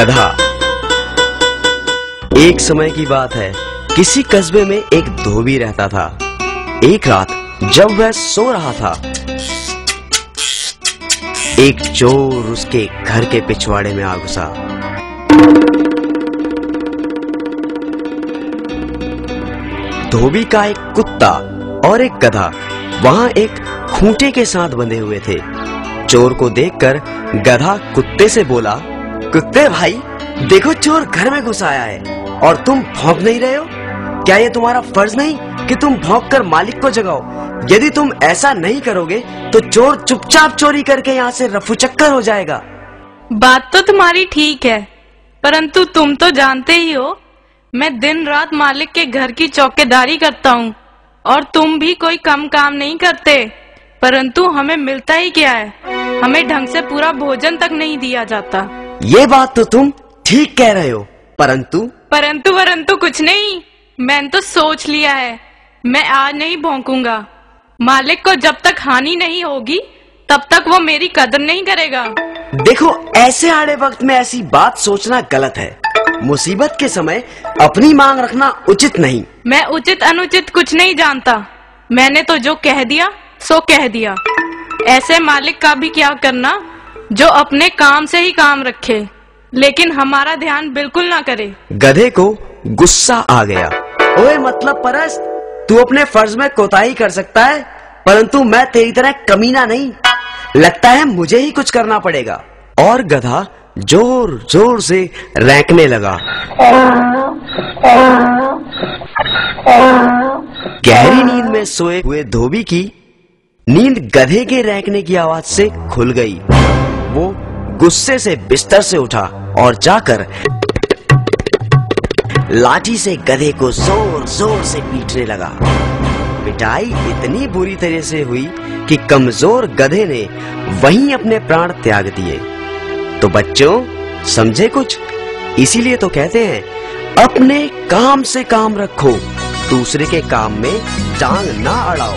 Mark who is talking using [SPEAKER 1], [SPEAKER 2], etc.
[SPEAKER 1] गधा। एक समय की बात है, किसी कस्बे में एक धोबी रहता था। एक रात जब वह सो रहा था, एक चोर उसके घर के पिछवाड़े में आ घुसा। धोबी का एक कुत्ता और एक गधा वहां एक खूंटे के साथ बंधे हुए थे। चोर को देखकर गधा कुत्ते से बोला, कुत्ते भाई, देखो चोर घर में घुस आया है और तुम भौंक नहीं रहे हो। क्या ये तुम्हारा फर्ज नहीं कि तुम भौंक कर मालिक को जगाओ? यदि तुम ऐसा नहीं करोगे तो चोर चुपचाप चोरी करके यहाँ से रफू चक्कर हो जाएगा।
[SPEAKER 2] बात तो तुम्हारी ठीक है, परंतु तुम तो जानते ही हो मैं दिन रात मालिक के घर की चौकीदारी करता हूँ और तुम भी कोई कम काम नहीं करते, परंतु हमें मिलता ही क्या है? हमें ढंग से पूरा भोजन तक नहीं दिया जाता।
[SPEAKER 1] ये बात तो तुम ठीक कह रहे हो, परंतु
[SPEAKER 2] कुछ नहीं। मैंने तो सोच लिया है, मैं आज नहीं भौंकूंगा। मालिक को जब तक हानि नहीं होगी तब तक वो मेरी कदर नहीं करेगा।
[SPEAKER 1] देखो, ऐसे आड़े वक्त में ऐसी बात सोचना गलत है। मुसीबत के समय अपनी मांग रखना उचित नहीं।
[SPEAKER 2] मैं उचित अनुचित कुछ नहीं जानता। मैंने तो जो कह दिया सो कह दिया। ऐसे मालिक का भी क्या करना जो अपने काम से ही काम रखे लेकिन हमारा ध्यान बिल्कुल ना करे।
[SPEAKER 1] गधे को गुस्सा आ गया। ओए मतलब परस्त, तू अपने फर्ज में कोताही कर सकता है, परंतु मैं तेरी तरह कमीना नहीं। लगता है मुझे ही कुछ करना पड़ेगा। और गधा जोर जोर से रैंकने लगा। गहरी नींद में सोए हुए धोबी की नींद गधे के रैंकने की आवाज से खुल गई। वो गुस्से से बिस्तर से उठा और जाकर लाठी से गधे को जोर जोर से पीटने लगा। पिटाई इतनी बुरी तरह से हुई कि कमजोर गधे ने वहीं अपने प्राण त्याग दिए। तो बच्चों, समझे कुछ? इसीलिए तो कहते हैं, अपने काम से काम रखो, दूसरे के काम में टांग ना अड़ाओ।